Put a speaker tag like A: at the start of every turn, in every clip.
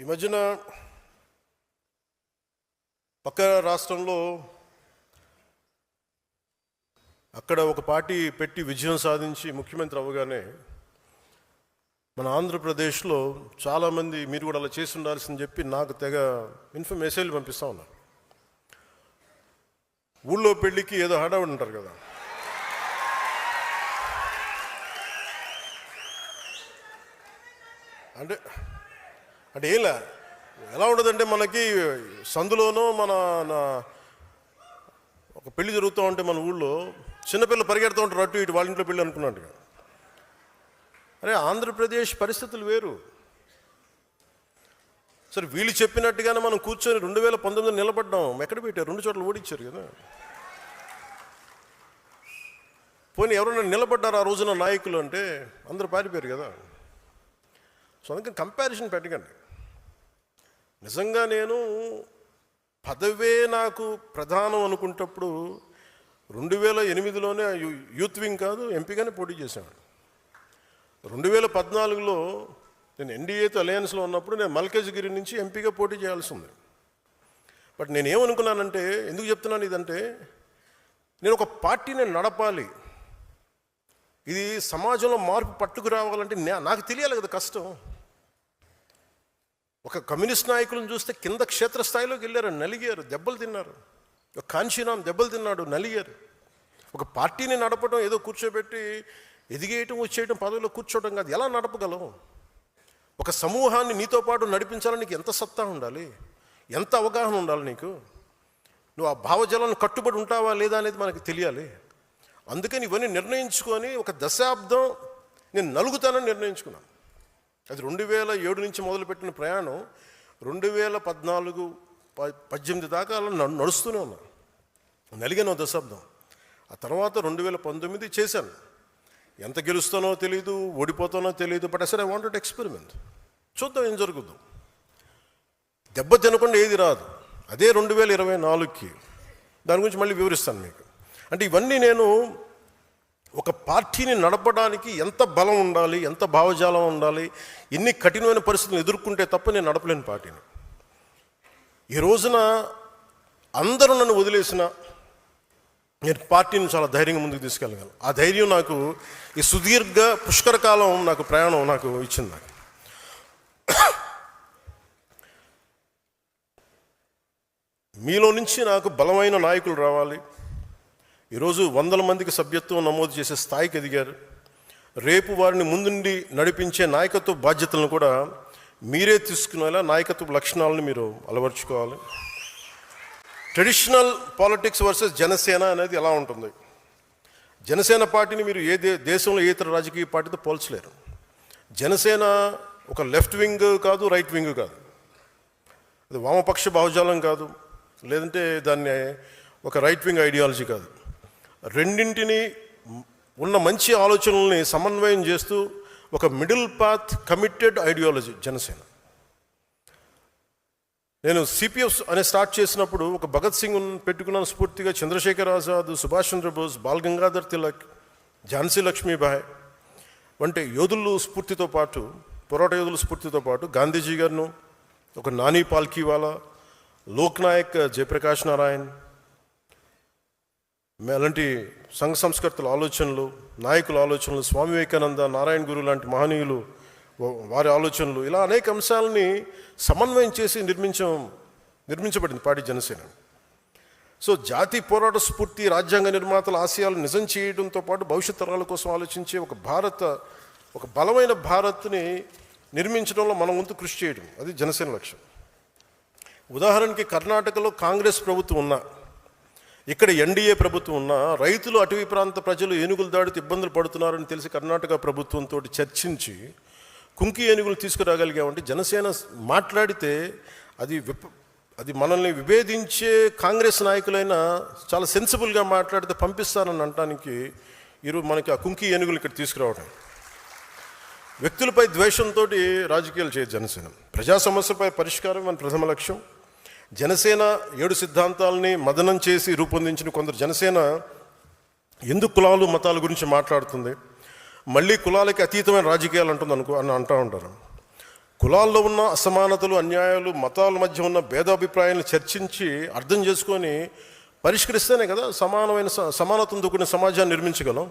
A: ఈ మధ్యన పక్క రాష్ట్రంలో అక్కడ ఒక పార్టీ పెట్టి విజయం సాధించి ముఖ్యమంత్రి అవ్వగానే మన ఆంధ్రప్రదేశ్లో చాలామంది మీరు కూడా అలా చేసి ఉండాల్సిందని చెప్పి నాకు తెగ మెసేజ్లు పంపిస్తూ ఉన్నారు. ఊళ్ళో పెళ్ళికి ఏదో హడావుడి ఉంటారు కదా, అంటే అంటే ఎలా ఉండదంటే మనకి సందులోనో ఒక పెళ్లి జరుగుతూ ఉంటే మన ఊళ్ళో చిన్నపిల్లలు పరిగెడుతూ ఉంటారు అటు ఇటు, వాళ్ళ ఇంట్లో పెళ్ళి అనుకున్నట్టుగా. అరే ఆంధ్రప్రదేశ్ పరిస్థితులు వేరు. సరే వీళ్ళు చెప్పినట్టుగానే మనం కూర్చొని 2019 నిలబడ్డాం. ఎక్కడ పెట్టారు? 2 చోట్ల ఓడించారు కదా. పోనీ ఎవరైనా నిలబడ్డారు ఆ రోజున నాయకులు అంటే అందరూ పారిపోయారు కదా. సో అందుకని కంపారిజన్ పెట్టకండి. నిజంగా నేను పదవే నాకు ప్రధానం అనుకుంటప్పుడు 2008లోనే యూత్ వింగ్ కాదు ఎంపీగానే పోటీ చేశాను. 2014లో నేను ఎన్డీఏతో అలయన్స్లో ఉన్నప్పుడు నేను మల్కాజ్గిరి నుంచి ఎంపీగా పోటీ చేయాల్సి ఉంది. బట్ నేను ఏమనుకున్నానంటే, ఎందుకు చెప్తున్నాను ఇదంటే, నేను ఒక పార్టీని నడపాలి, ఇది సమాజంలో మార్పు పట్టుకు రావాలంటే నాకు తెలియాలి కదా కష్టం. ఒక కమ్యూనిస్ట్ నాయకులను చూస్తే కింద క్షేత్రస్థాయిలోకి వెళ్ళారు, నలిగారు, దెబ్బలు తిన్నారు. ఒక కాంశీరామ్ దెబ్బలు తిన్నాడు, నలిగారు. ఒక పార్టీని నడపడం ఏదో కూర్చోబెట్టి ఎదిగేయటం వచ్చేయటం పదవిలో కూర్చోవడం కాదు. ఎలా నడపగలవు? ఒక సమూహాన్ని నీతో పాటు నడిపించాలని నీకు ఎంత సత్తా ఉండాలి, ఎంత అవగాహన ఉండాలి నీకు. నువ్వు ఆ భావజాలను కట్టుబడి ఉంటావా లేదా అనేది మనకు తెలియాలి. అందుకని ఇవన్నీ నిర్ణయించుకొని ఒక దశాబ్దం నేను నలుగుతానని నిర్ణయించుకున్నాను. అది 2007 నుంచి మొదలుపెట్టిన ప్రయాణం 2014-18 దాకా నడుస్తూనే ఉన్నాను. నలిగాను దశాబ్దం. ఆ తర్వాత 2019 చేశాను. ఎంత గెలుస్తానో తెలియదు, ఓడిపోతానో తెలియదు. బట్ అసలు ఐ వాంటెడ్ ఎక్స్పెరిమెంట్. చూద్దాం ఏం జరుగుద్దాం. దెబ్బ తినకుండా ఏది రాదు. అదే 2024కి దాని గురించి మళ్ళీ వివరిస్తాను మీకు. అంటే ఇవన్నీ నేను ఒక పార్టీని నడపడానికి ఎంత బలం ఉండాలి, ఎంత భావజాలం ఉండాలి, ఎన్ని కఠినమైన పరిస్థితులను ఎదుర్కొంటే తప్ప నేను నడపలేని పార్టీని. ఈ రోజున అందరూ నన్ను వదిలేసిన నేను పార్టీని చాలా ధైర్యంగా ముందుకు తీసుకెళ్ళగలను. ఆ ధైర్యం నాకు ఈ సుదీర్ఘ పుష్కరకాలం నాకు ప్రయాణం నాకు ఇచ్చింది. నాకు మీలో నుంచి నాకు బలమైన నాయకులు రావాలి. ఈరోజు 100 మందికి సభ్యత్వం నమోదు చేసే స్థాయికి ఎదిగారు. రేపు వారిని ముందుండి నడిపించే నాయకత్వ బాధ్యతలను కూడా మీరే తీసుకునేలా నాయకత్వ లక్షణాలను మీరు అలవర్చుకోవాలి. ట్రెడిషనల్ పాలిటిక్స్ వర్సెస్ జనసేన అనేది ఎలా ఉంటుంది? జనసేన పార్టీని మీరు దేశంలో ఏ ఇతర రాజకీయ పార్టీతో పోల్చలేరు. జనసేన ఒక లెఫ్ట్ వింగ్ కాదు, రైట్ వింగ్ కాదు, అది వామపక్ష భావజాలం కాదు, లేదంటే దాన్ని ఒక రైట్ వింగ్ ఐడియాలజీ కాదు. రెండింటిని ఉన్న మంచి ఆలోచనల్ని సమన్వయం చేస్తూ ఒక middle path committed ideology Janasena. నేను సిపిఎఫ్ అనే స్టార్ట్ చేసినప్పుడు ఒక భగత్ సింగ్ పెట్టుకున్నాను స్ఫూర్తిగా. చంద్రశేఖర్ ఆజాద్, సుభాష్ చంద్రబోస్, బాల్ గంగాధర్ తిలక్, ఝాన్సీ లక్ష్మీబాయి వంటి యోధులు స్ఫూర్తితో పాటు, పోరాట యోధుల స్ఫూర్తితో పాటు గాంధీజీ గారిను, ఒక నాని పాల్కీవాలా, లోక్నాయక్ జయప్రకాష్ నారాయణ్, అలాంటి సంఘ సంస్కర్తల ఆలోచనలు, నాయకుల ఆలోచనలు, స్వామి వివేకానంద, నారాయణ గురు లాంటి మహనీయులు వారి ఆలోచనలు, ఇలా అనేక అంశాలని సమన్వయం చేసి నిర్మించబడింది పార్టీ జనసేన. సో జాతి పోరాట స్ఫూర్తి, రాజ్యాంగ నిర్మాతల ఆశయాలు నిజం చేయడంతో పాటు భవిష్యత్ తరాల కోసం ఆలోచించే ఒక బలమైన భారత్ని నిర్మించడంలో మన వంతు కృషి చేయడం, అది జనసేన లక్ష్యం. ఉదాహరణకి కర్ణాటకలో కాంగ్రెస్ ప్రభుత్వం ఉన్నా, ఇక్కడ ఎన్డీఏ ప్రభుత్వం ఉన్నా, రైతులు, అటవీ ప్రాంత ప్రజలు ఏనుగులు దాడితో ఇబ్బందులు పడుతున్నారని తెలిసి కర్ణాటక ప్రభుత్వంతో చర్చించి కుంకి ఏనుగులు తీసుకురాగలిగామంటే, జనసేన మాట్లాడితే అది మనల్ని విభేదించే కాంగ్రెస్ నాయకులైనా చాలా సెన్సిబుల్గా మాట్లాడితే పంపిస్తానని అనటానికి ఈరోజు మనకి ఆ కుంకి ఏనుగులు ఇక్కడ తీసుకురావడం. వ్యక్తులపై ద్వేషంతో రాజకీయాలు చేయదు జనసేన. ప్రజా సమస్యలపై పరిష్కారం మన ప్రథమ లక్ష్యం. జనసేన 7 సిద్ధాంతాలని మదనం చేసి రూపొందించిన కొందరు జనసేన ఎందుకు కులాలు మతాల గురించి మాట్లాడుతుంది, మళ్ళీ కులాలకి అతీతమైన రాజకీయాలు అంటుంది అని అంటూ ఉంటారు. కులాల్లో ఉన్న అసమానతలు, అన్యాయాలు, మతాల మధ్య ఉన్న భేదాభిప్రాయాలను చర్చించి అర్థం చేసుకొని పరిష్కరిస్తేనే కదా సమానత్వంతో కూడిన సమాజాన్ని నిర్మించగలం.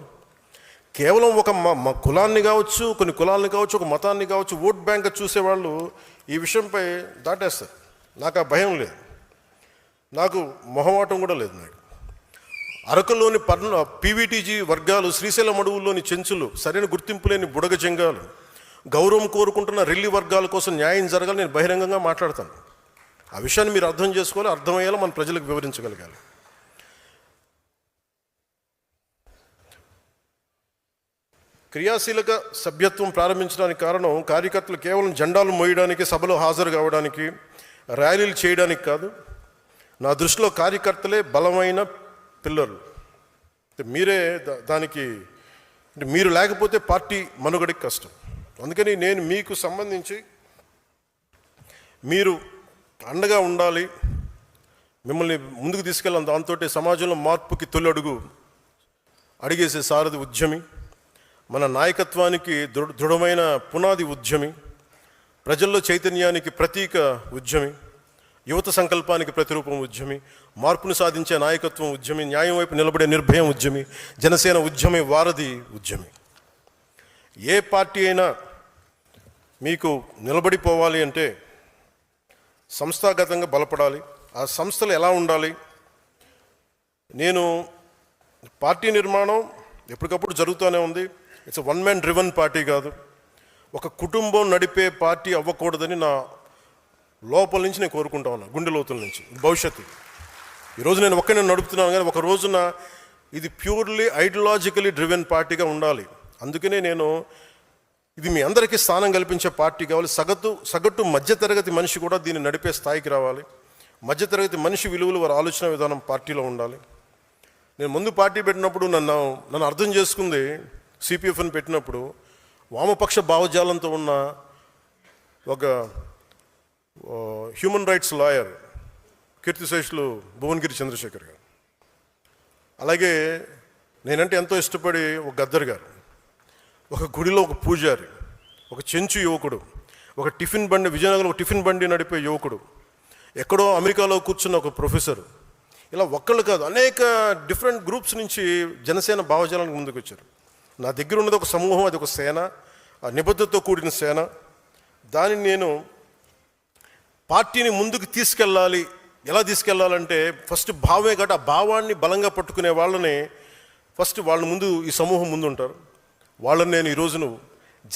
A: కేవలం ఒక కులాన్ని కావచ్చు, కొన్ని కులాలని కావచ్చు, ఒక మతాన్ని కావచ్చు ఓట్ బ్యాంక్ చూసేవాళ్ళు ఈ విషయంపై దాటేస్తారు. నాకు ఆ భయం లేదు, నాకు మొహమాటం కూడా లేదు. నాకు అరకులోని పీవీటీజీ వర్గాలు, శ్రీశైలం అడవుల్లోని చెంచులు, సరైన గుర్తింపు లేని బుడగ జంగాలు, గౌరవం కోరుకుంటున్న రెల్లి వర్గాల కోసం న్యాయం జరగాలి. నేను బహిరంగంగా మాట్లాడతాను. ఆ విషయాన్ని మీరు అర్థం చేసుకోవాలి, అర్థమయ్యేలా మన ప్రజలకు వివరించగలగాలి. క్రియాశీలక సభ్యత్వం ప్రారంభించడానికి కారణం కార్యకర్తలు కేవలం జెండాలు మోయడానికి, సభలో హాజరు కావడానికి, ర్యాలీలు చేయడానికి కాదు. నా దృష్టిలో కార్యకర్తలే బలమైన పిల్లలు. మీరే దానికి మీరు లేకపోతే పార్టీ మనుగడకి కష్టం. అందుకని నేను మీకు సంబంధించి మీరు అండగా ఉండాలి, మిమ్మల్ని ముందుకు తీసుకెళ్ళాలి. దాంతో సమాజంలో మార్పుకి తొలి అడుగు అడిగేసే సారథి ఉద్యమి, మన నాయకత్వానికి దృఢమైన పునాది ఉద్యమి, ప్రజల్లో చైతన్యానికి ప్రతీక ఉద్యమి, యువత సంకల్పానికి ప్రతిరూపం ఉద్యమి, మార్పును సాధించే నాయకత్వం ఉద్యమి, న్యాయం వైపు నిలబడే నిర్భయం ఉద్యమి, జనసేన ఉద్యమి వారధి ఉద్యమి. ఏ పార్టీ అయినా మీకు నిలబడిపోవాలి అంటే సంస్థాగతంగా బలపడాలి. ఆ సంస్థలు ఎలా ఉండాలి? నేను పార్టీ నిర్మాణం ఎప్పటికప్పుడు జరుగుతూనే ఉంది. It's one man driven party కాదు, ఒక కుటుంబం నడిపే పార్టీ అవ్వకూడదని నా లోపల నుంచి నేను కోరుకుంటా ఉన్నా, గుండె లోతుల నుంచి. భవిష్యత్తు ఈరోజు నేను ఒక్కనే నడుపుతున్నాను, కానీ ఒక రోజున ఇది ప్యూర్లీ ఐడియాలజికలీ డ్రివెన్ పార్టీగా ఉండాలి. అందుకనే నేను ఇది మీ అందరికీ స్థానం కల్పించే పార్టీ కావాలి. సగటు మధ్యతరగతి మనిషి కూడా దీన్ని నడిపే స్థాయికి రావాలి. మధ్యతరగతి మనిషి విలువలు, వారి ఆలోచన విధానం పార్టీలో ఉండాలి. నేను ముందు పార్టీ పెట్టినప్పుడు నన్ను అర్థం చేసుకుంది, సిపిఎఫ్ని పెట్టినప్పుడు వామపక్ష భావజాలంతో ఉన్న ఒక హ్యూమన్ రైట్స్ లాయర్ కీర్తిశేషులు భువనగిరి చంద్రశేఖర్ గారు, అలాగే నేనంటే ఎంతో ఇష్టపడి ఒక గద్దర్ గారు, ఒక గుడిలో ఒక పూజారి, ఒక చెంచు యువకుడు, ఒక టిఫిన్ బండి విజయనగరం ఒక టిఫిన్ బండి నడిపే యువకుడు, ఎక్కడో అమెరికాలో కూర్చున్న ఒక ప్రొఫెసర్, ఇలా ఒక్కళ్ళు కాదు అనేక డిఫరెంట్ గ్రూప్స్ నుంచి జనసేన భావజాలానికి ముందుకు వచ్చారు. నా దగ్గర ఉన్నది ఒక సమూహం, అది ఒక సేన, ఆ నిబద్ధతతో కూడిన సేన. దానిని నేను పార్టీని ముందుకు తీసుకెళ్ళాలి. ఎలా తీసుకెళ్ళాలంటే ఫస్ట్ భావమే కాబట్టి ఆ భావాన్ని బలంగా పట్టుకునే వాళ్ళని ఫస్ట్ వాళ్ళ ముందు ఈ సమూహం ముందు ఉంటారు. వాళ్ళని నేను ఈ రోజును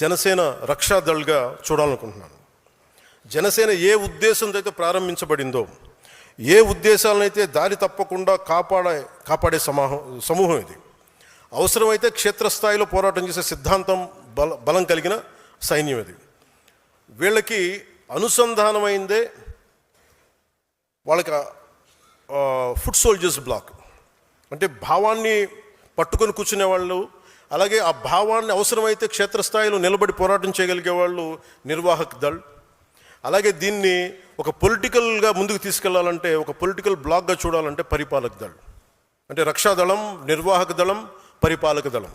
A: జనసేన రక్షాదళ్గా చూడాలనుకుంటున్నాను. జనసేన ఏ ఉద్దేశంతో అయితే ప్రారంభించబడిందో, ఏ ఉద్దేశాలనైతే దారి తప్పకుండా కాపాడే సమూహం ఇది. అవసరమైతే క్షేత్రస్థాయిలో పోరాటం చేసే సిద్ధాంతం బలం కలిగిన సైన్యం ఇది. వీళ్ళకి అనుసంధానమైందే వాళ్ళకి ఫుట్ సోల్జర్స్ బ్లాక్, అంటే భావాన్ని పట్టుకొని కూర్చునే వాళ్ళు, అలాగే ఆ భావాన్ని అవసరమైతే క్షేత్రస్థాయిలో నిలబడి పోరాటం చేయగలిగే వాళ్ళు నిర్వాహక్ దళ్. అలాగే దీన్ని ఒక పొలిటికల్గా ముందుకు తీసుకెళ్లాలంటే, ఒక పొలిటికల్ బ్లాక్గా చూడాలంటే పరిపాలక దళ్. అంటే రక్షాదళం, నిర్వాహక దళం, పరిపాలక దళం.